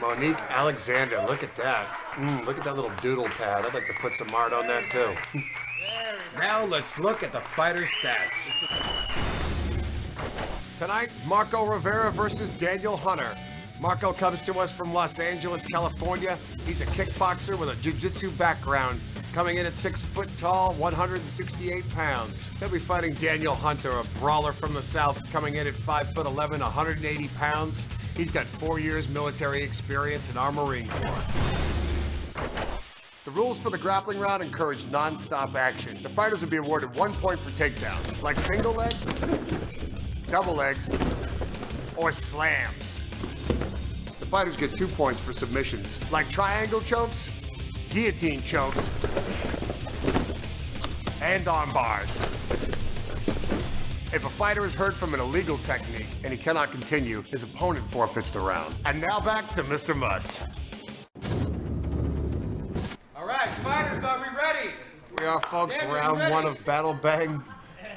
Monique Alexander, look at that. Look at that little doodle pad. I'd like to put some art on that too. Now let's look at the fighter stats. Tonight, Marco Rivera versus Daniel Hunter. Marco comes to us from Los Angeles, California. He's a kickboxer with a jiu-jitsu background. Coming in at 6 foot tall, 168 pounds. He'll be fighting Daniel Hunter, a brawler from the South, coming in at 5'11", 180 pounds. He's got 4 years military experience in our Marine Corps. The rules for the grappling round encourage non-stop action. The fighters will be awarded 1 point for takedowns, like single legs, double legs, or slams. The fighters get 2 points for submissions, like triangle chokes, guillotine chokes, and arm bars. If a fighter is hurt from an illegal technique and he cannot continue, his opponent forfeits the round. And now back to Mr. Muss. All right, fighters, are we ready? We are, folks. Round 1 of Battle Bang.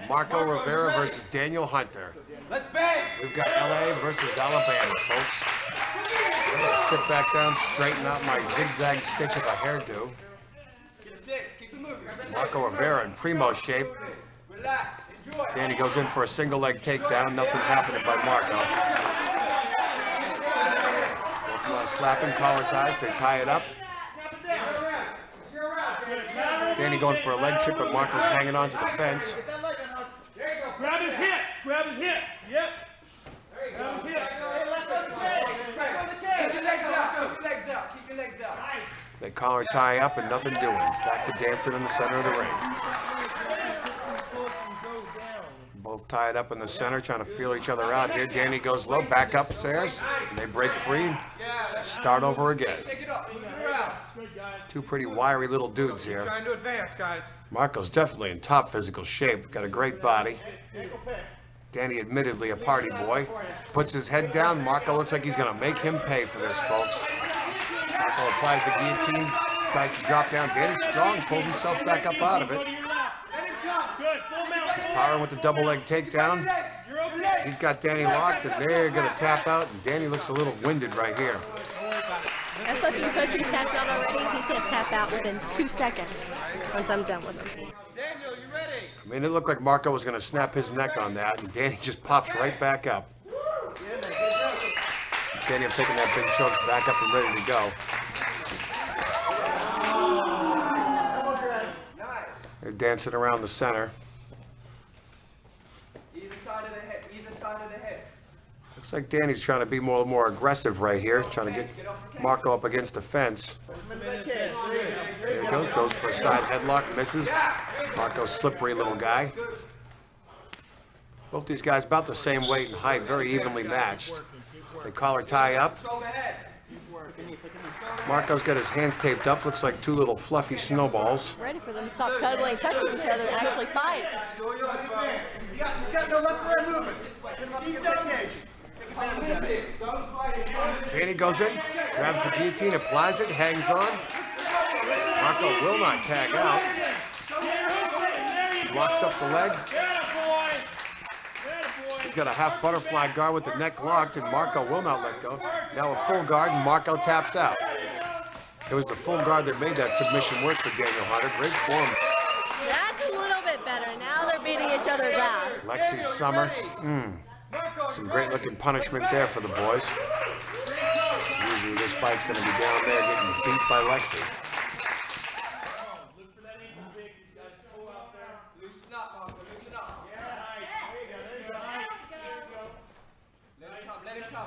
Marco Rivera versus Daniel Hunter. Let's bang! We've got LA versus Alabama, folks. I'm gonna sit back down, straighten out my zigzag stitch of a hairdo. Keep it moving. Marco Rivera in primo shape. Relax. Enjoy. Danny goes in for a single leg takedown. Nothing happening by Marco. Both on slapping collar ties. They tie it up. Danny going for a leg chip, but Marco's hanging on to the fence. Grab his hips. Grab his hips. Yep. Grab his hips. Keep your legs out. Keep your legs out. Keep your legs out. They collar tie up and nothing doing. Back to dancing in the center of the ring. Both tied up in the center, trying to feel each other out here. Danny goes low, back upstairs, and they break free. Start over again. Two pretty wiry little dudes here. Trying to advance, guys. Marco's definitely in top physical shape. Got a great body. Danny, admittedly a party boy, puts his head down. Marco looks like he's going to make him pay for this, folks. Marco applies the guillotine, tries to drop down. Danny strong, pulls himself back up out of it. He's powering with the double leg takedown. He's got Danny locked, and they're going to tap out, and Danny looks a little winded right here. That's what because he tapped out already. He's going to tap out within 2 seconds once I'm done with him. Daniel, you ready? I mean, it looked like Marco was going to snap his neck on that, and Danny just pops right back up. Danny, I'm taking that big choke back up and ready to go. They're dancing around the center. Either side of the head. Either side of the head. Looks like Danny's trying to be more aggressive right here, trying to get Marco up against the fence. There you go, goes for a side headlock, misses. Marco's slippery little guy. Both these guys about the same weight and height, very evenly matched. They collar tie up. Marco's got his hands taped up, looks like two little fluffy snowballs. Ready for them to stop cuddling, touching each other, and actually fight. You got no left or right movement. Get him up against that cage. Danny goes in, grabs the guillotine, applies it, hangs on. Marco will not tag out. He locks up the leg. He's got a half butterfly guard with the neck locked, and Marco will not let go. Now a full guard, and Marco taps out. It was the full guard that made that submission work for Daniel Hunter. Great form. That's a little bit better. Now they're beating each other's ass. Lexi Summer. Some great looking punishment there for the boys. Usually this fight's going to be down there getting beat by Lexi.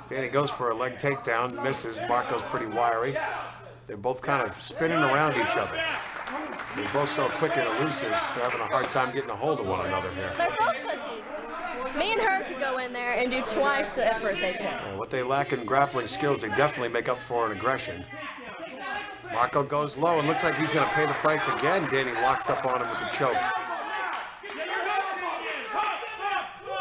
Danny goes for a leg takedown, misses. Marco's pretty wiry. They're both kind of spinning around each other. They're both so quick and elusive, they're having a hard time getting a hold of one another here. They're both pussies. Me and her could go in there and do twice the effort they can. What they lack in grappling skills, they definitely make up for in aggression. Marco goes low and looks like he's going to pay the price again. Danny locks up on him with the choke.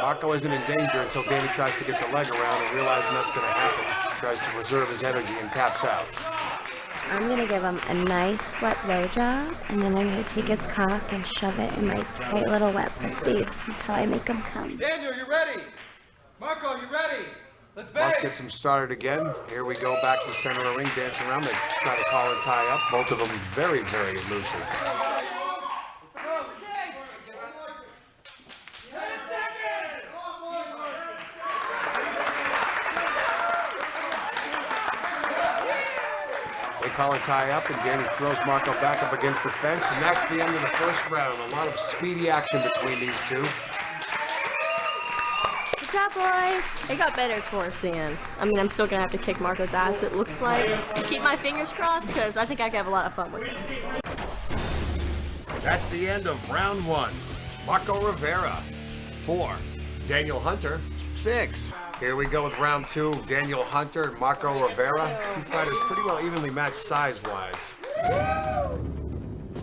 Marco isn't in danger until Danny tries to get the leg around and realizing that's going to happen. Tries to reserve his energy and taps out. I'm going to give him a nice wet blowjob, and then I'm going to take his cock and shove it in my tight little wet pussy until I make him come. Daniel, you ready? Marco, you ready? Let's get them started again. Here we go back to the center of the ring, dancing around. They try to collar tie up. Both of them very, very elusive. They collar tie up, and Danny throws Marco back up against the fence, and that's the end of the first round. A lot of speedy action between these two. Good job, boys. It got better towards the end. I mean, I'm still going to have to kick Marco's ass, it looks like. Keep my fingers crossed, because I think I could have a lot of fun with it. That's the end of round one. Marco Rivera, 4. Daniel Hunter, 6. Here we go with round 2. Daniel Hunter and Marco Rivera. Two fighters pretty well evenly matched size-wise.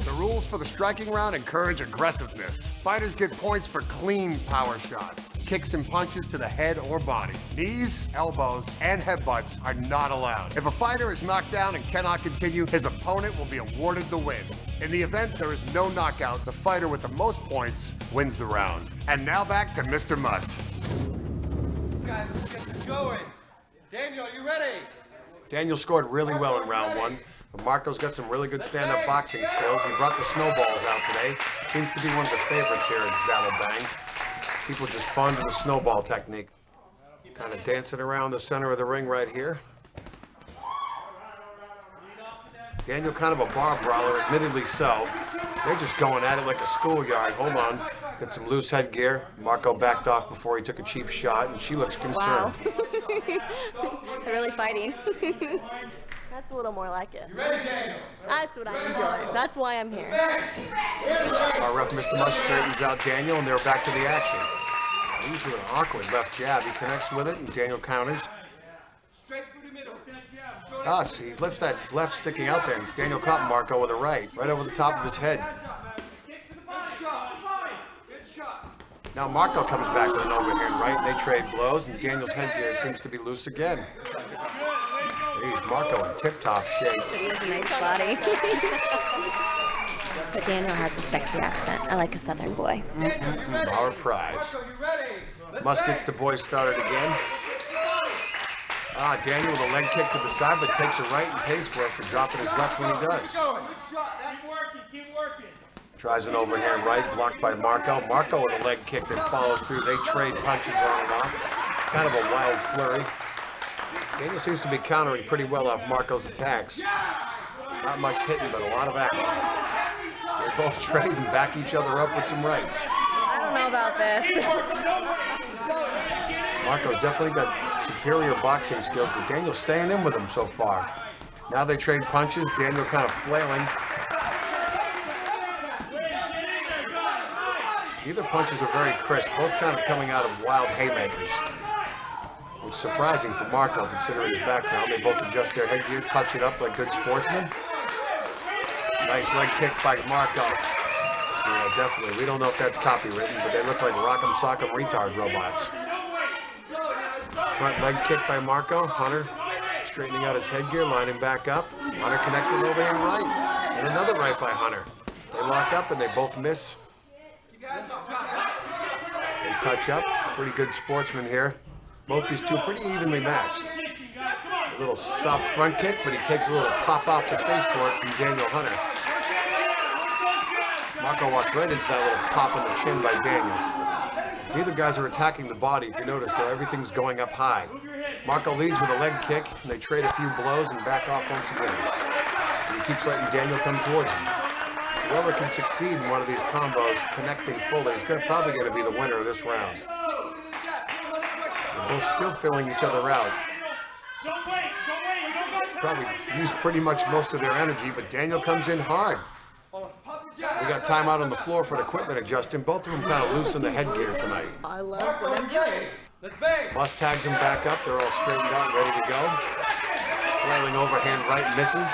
The rules for the striking round encourage aggressiveness. Fighters get points for clean power shots. Kicks and punches to the head or body. Knees, elbows, and headbutts are not allowed. If a fighter is knocked down and cannot continue, his opponent will be awarded the win. In the event there is no knockout, the fighter with the most points wins the round. And now back to Mr. Muss. Guys, let's get this going. Daniel, you ready? Daniel scored really well in round 1. But Marco's got some really good stand-up boxing skills. He brought the snowballs out today. Seems to be one of the favorites here at Battle Bang. People just fond of the snowball technique. Kind of dancing around the center of the ring right here. Daniel kind of a bar brawler, admittedly so. They're just going at it like a schoolyard. Hold on. Got some loose headgear. Marco backed off before he took a cheap shot, and she looks concerned. Wow. They're really fighting. That's a little more like it. That's what I enjoy. That's why I'm here. Our ref, Mr. Mush, straightens out Daniel, and they're back to the action. Into an awkward left jab. He connects with it, and Daniel counters. See, he left that left sticking out there, and Daniel caught Marco with a right over the top of his head. Now Marco comes back with an overhand right, and they trade blows, and Daniel's headgear seems to be loose again. Jeez, Marco in tip-top shape. He has a nice body. But Daniel has a sexy accent. I like a southern boy. Our prize. Muss gets the boys started again. Daniel with a leg kick to the side, but takes a right and pays for it for dropping his left when he does. Keep working. Tries an overhand right, blocked by Marco. Marco with a leg kick that follows through. They trade punches on and off. Kind of a wild flurry. Daniel seems to be countering pretty well off Marco's attacks. Not much hitting, but a lot of action. They both trade and back each other up with some rights. I don't know about this. Marco's definitely got superior boxing skills, but Daniel's staying in with him so far. Now they trade punches. Daniel kind of flailing. Neither punches are very crisp, both kind of coming out of wild haymakers. Which is surprising for Marco considering his background. They both adjust their headgear, touch it up like good sportsmen. Nice leg kick by Marco. Yeah, definitely. We don't know if that's copywritten, but they look like rock'em sock'em retard robots. Front leg kick by Marco. Hunter straightening out his headgear, lining back up. Hunter connecting overhand right. And another right by Hunter. They lock up and they both miss. They touch up. Pretty good sportsman here. Both these two pretty evenly matched. A little soft front kick, but he takes a little pop off the face for it from Daniel Hunter. Marco walked right into that little pop on the chin by Daniel. Neither guys are attacking the body. If you notice, though, everything's going up high. Marco leads with a leg kick, and they trade a few blows and back off once again. And he keeps letting Daniel come towards him. Whoever can succeed in one of these combos, connecting fully, is probably going to be the winner of this round. They're both still filling each other out. Probably used pretty much most of their energy, but Daniel comes in hard. We got time out on the floor for the equipment adjusting. Both of them kind of loose in the headgear tonight. I love what I'm doing. Muss tags them back up. They're all straightened out, ready to go. Flailing overhand right misses.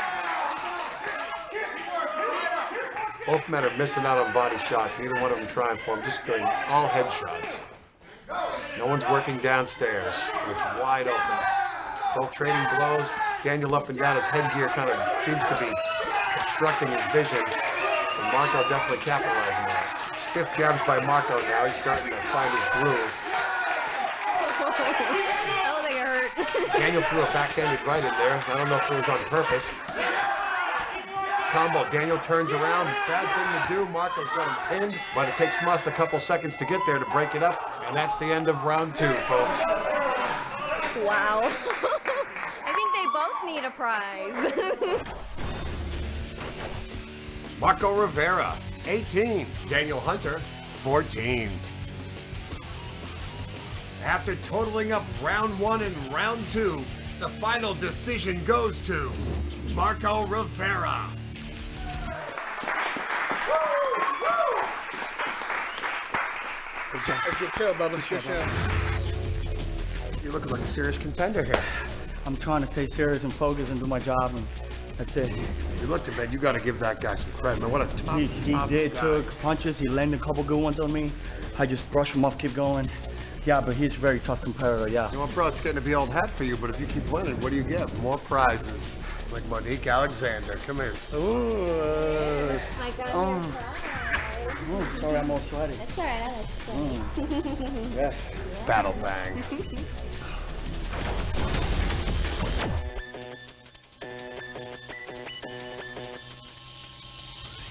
Both men are missing out on body shots. Neither one of them trying for them. Just going all head shots. No one's working downstairs. It's wide open. Both trading blows. Daniel up and down. His headgear kind of seems to be obstructing his vision. And Marco definitely capitalizing on it. Stiff jabs by Marco now. He's starting to find his groove. I don't think I heard Daniel threw a backhanded right in there. I don't know if it was on purpose. Combo. Daniel turns around. Bad thing to do. Marco's got him pinned, but it takes Muss a couple seconds to get there to break it up, and that's the end of round 2, folks. Wow. I think they both need a prize. Marco Rivera, 18. Daniel Hunter, 14. After totaling up round 1 and round 2, the final decision goes to Marco Rivera. Good show, Bubba. Good show. You look like a serious contender here. I'm trying to stay serious and focus and do my job, and that's it. You looked at man. You got to give that guy some credit, man. What a tough, He did guy. took punches. He landed a couple good ones on me. I just brushed him off, keep going. Yeah, but he's a very tough competitor. Yeah. You know, bro, it's getting to be old hat for you, but if you keep winning, what do you get? More prizes. Like Monique Alexander. Come here. Ooh. My God. Oh, sorry, I'm all sweaty. That's all right. I like it. Yes. Battle bang.